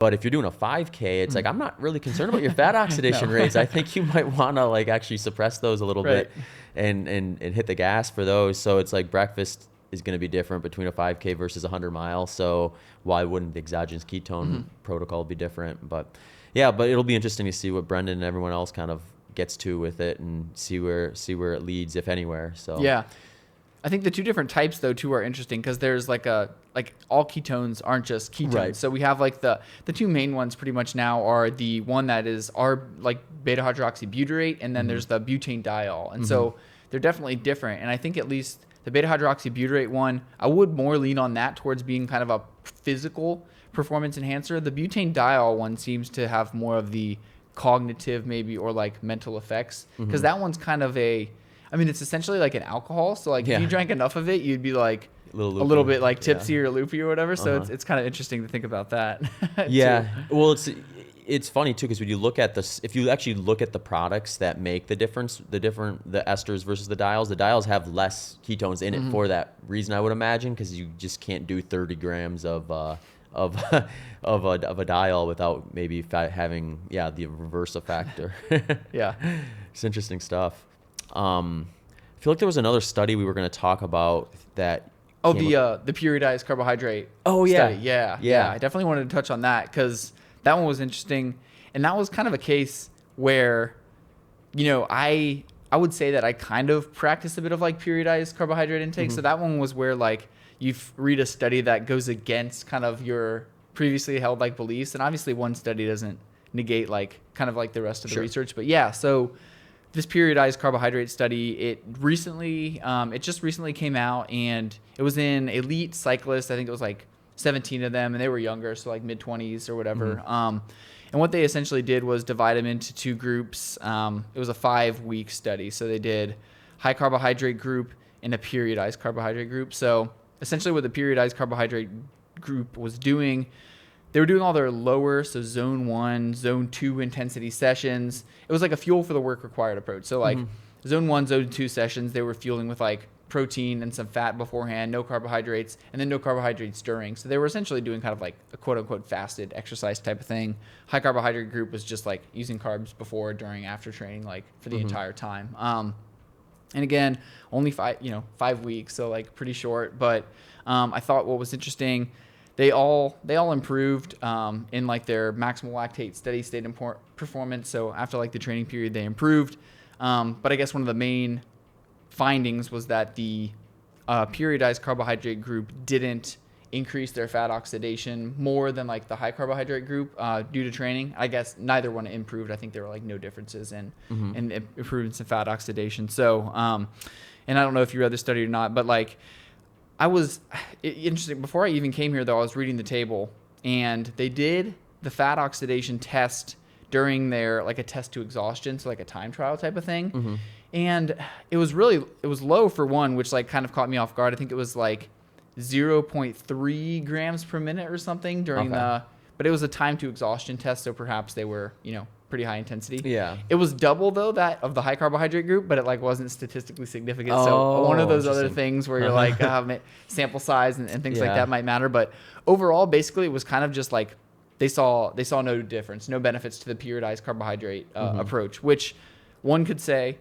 But if you're doing a 5K, it's like, I'm not really concerned about your fat oxidation rates. I think you might want to like actually suppress those a little bit and hit the gas for those. So it's like breakfast is going to be different between a 5K versus 100 miles. So why wouldn't the exogenous ketone protocol be different? But yeah, but it'll be interesting to see what Brendan and everyone else kind of gets to with it and see where it leads, if anywhere. So yeah. I think the two different types though too are interesting because there's like all ketones aren't just ketones. Right. So we have like the two main ones pretty much now are the one that is our like beta hydroxybutyrate, and then there's the butane diol. And so they're definitely different. And I think at least the beta hydroxybutyrate one, I would more lean on that towards being kind of a physical performance enhancer. The butane diol one seems to have more of the cognitive maybe or like mental effects because that one's kind of it's essentially like an alcohol. So like if you drank enough of it, you'd be like a little bit like tipsy or loopy or whatever. So it's kind of interesting to think about that. Yeah. Well, it's funny too, because when you look at this, if you actually look at the products that make the difference, the esters versus the diols have less ketones in it for that reason, I would imagine, because you just can't do 30 grams of a diol without maybe having the reverse effect. Or Yeah. It's interesting stuff. I feel like there was another study we were going to talk about that. The periodized carbohydrate. Oh yeah. Study. Yeah. I definitely wanted to touch on that because that one was interesting, and that was kind of a case where, I would say that I kind of practice a bit of like periodized carbohydrate intake. So that one was where like you read a study that goes against kind of your previously held like beliefs, and obviously one study doesn't negate like kind of like the rest of the research. But yeah, so this periodized carbohydrate study, it just recently came out, and it was in elite cyclists. I think it was like 17 of them, and they were younger, so like mid-20s or whatever. And what they essentially did was divide them into two groups. It was a 5-week study, so they did high carbohydrate group and a periodized carbohydrate group. So essentially what the periodized carbohydrate group was doing, they were doing all their lower, so zone 1, zone 2 intensity sessions. It was like a fuel for the work required approach. So like zone 1, zone 2 sessions, they were fueling with like protein and some fat beforehand, no carbohydrates, and then no carbohydrates during. So they were essentially doing kind of like a quote unquote fasted exercise type of thing. High carbohydrate group was just like using carbs before, during, after training, like for the entire time. And again, only 5 weeks, so like pretty short. But I thought what was interesting, they all improved in like their maximal lactate steady state performance. So after like the training period, they improved. But I guess one of the main findings was that the periodized carbohydrate group didn't increase their fat oxidation more than like the high carbohydrate group due to training. I guess neither one improved. I think there were like no differences in improvements in fat oxidation. So, and I don't know if you read the study or not, but like interesting. Before I even came here though, I was reading the table, and they did the fat oxidation test during their like a test to exhaustion, so like a time trial type of thing. And it was low for one, which like kind of caught me off guard. I think it was like 0.3 grams per minute or something during but it was a time to exhaustion test, so perhaps they were, pretty high intensity. Yeah. It was double though that of the high carbohydrate group, but it like wasn't statistically significant. So one of those other things where you're like sample size and things like that might matter, but overall basically it was kind of just like they saw no difference, no benefits to the periodized carbohydrate approach, which one could say,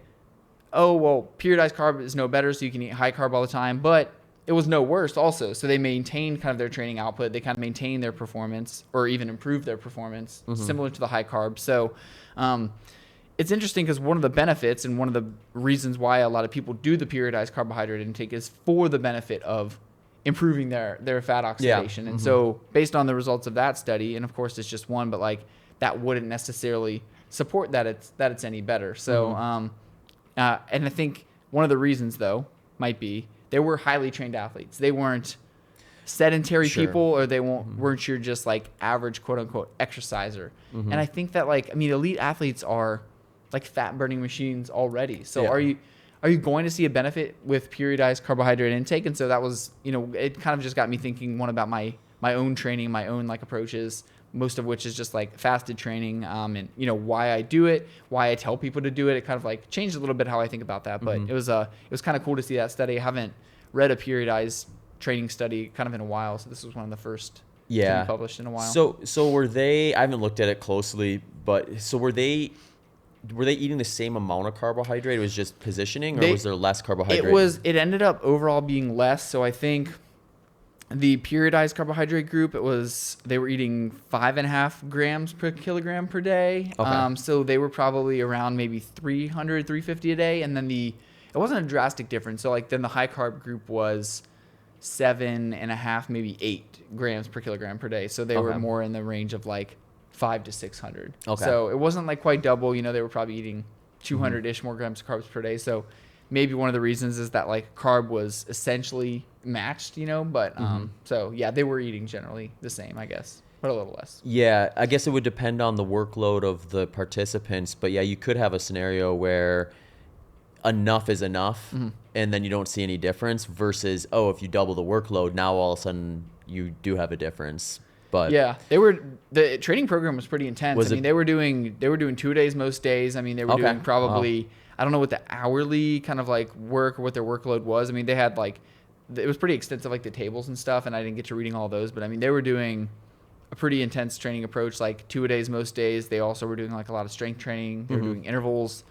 oh, well, periodized carb is no better, so you can eat high carb all the time, but it was no worse also. So they maintained kind of their training output. They kind of maintained their performance or even improved their performance, similar to the high carb. So it's interesting because one of the benefits and one of the reasons why a lot of people do the periodized carbohydrate intake is for the benefit of improving their fat oxidation. And so based on the results of that study, and of course it's just one, but like that wouldn't necessarily support that it's any better. So and I think one of the reasons though might be they were highly trained athletes. They weren't sedentary people, or they weren't your just like average quote unquote exerciser. And I think that elite athletes are like fat burning machines already. So are you going to see a benefit with periodized carbohydrate intake? And so that was, it kind of just got me thinking about my own training, my own like approaches, most of which is just like fasted training, and why I do it, why I tell people to do it. It kind of like changed a little bit how I think about that, but it was kind of cool to see that study. I haven't read a periodized training study kind of in a while, so this was one of the first Yeah. be published in a while. So were they? I haven't looked at it closely, but so were they? Were they eating the same amount of carbohydrate? It was just positioning, or was there less carbohydrate? It ended up overall being less. So I think the periodized carbohydrate group, they were eating 5.5 grams per kilogram per day. Okay. So they were probably around maybe 300, 350 a day. And then it wasn't a drastic difference. So like then the high carb group was 7.5, maybe 8 grams per kilogram per day. So they were more in the range of like 500 to 600. Okay. So it wasn't like quite double. They were probably eating 200-ish more grams of carbs per day. So maybe one of the reasons is that like carb was essentially matched, but so yeah, they were eating generally the same, I guess, but a little less. Yeah, I guess it would depend on the workload of the participants, but yeah, you could have a scenario where enough is enough and then you don't see any difference versus, if you double the workload, now all of a sudden you do have a difference. But yeah, the training program was pretty intense. They were doing 2 days most days. They were doing probably, I don't know what the hourly kind of like work or what their workload was. They had like, it was pretty extensive, like the tables and stuff, and I didn't get to reading all those, but they were doing a pretty intense training approach, like 2 days most days. They also were doing like a lot of strength training. They were doing intervals,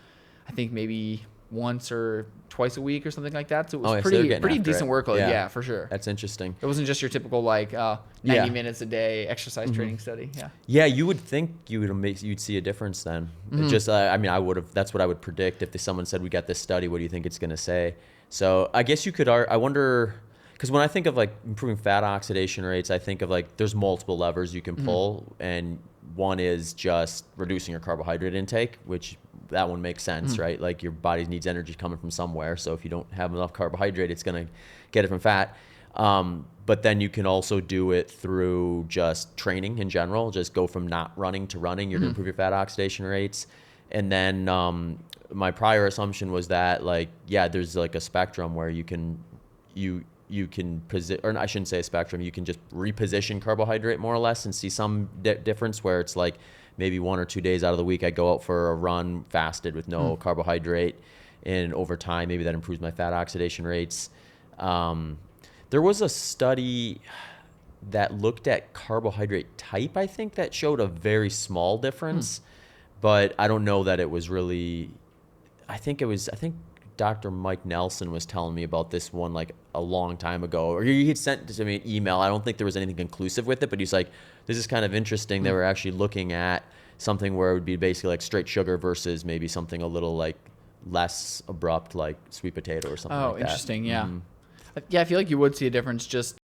I think maybe once or twice a week or something like that. So it was pretty decent workload. Yeah, for sure. That's interesting. It wasn't just your typical like 90 minutes a day exercise training study. Yeah. Yeah, you would think you'd see a difference then. Just I would have. That's what I would predict if someone said we got this study. What do you think it's going to say? So I guess you could. I wonder, because when I think of like improving fat oxidation rates, I think of like there's multiple levers you can pull, and one is just reducing your carbohydrate intake, which that one makes sense, right? Like your body needs energy coming from somewhere. So if you don't have enough carbohydrate, it's going to get it from fat. But then you can also do it through just training in general. Just go from not running to running. You're going to improve your fat oxidation rates. And then my prior assumption was that there's like a spectrum where you can position, or I shouldn't say a spectrum. You can just reposition carbohydrate more or less and see some difference where it's like maybe 1 or 2 days out of the week I go out for a run fasted with no carbohydrate, and over time maybe that improves my fat oxidation rates. There was a study that looked at carbohydrate type, I think, that showed a very small difference, but I don't know that it was really. I think Dr. Mike Nelson was telling me about this one like a long time ago, or he had sent to me an email. I don't think there was anything conclusive with it, but he's like, this is kind of interesting. They were actually looking at something where it would be basically like straight sugar versus maybe something a little like less abrupt, like sweet potato or something like that. Oh, interesting. Yeah. Yeah, I feel like you would see a difference just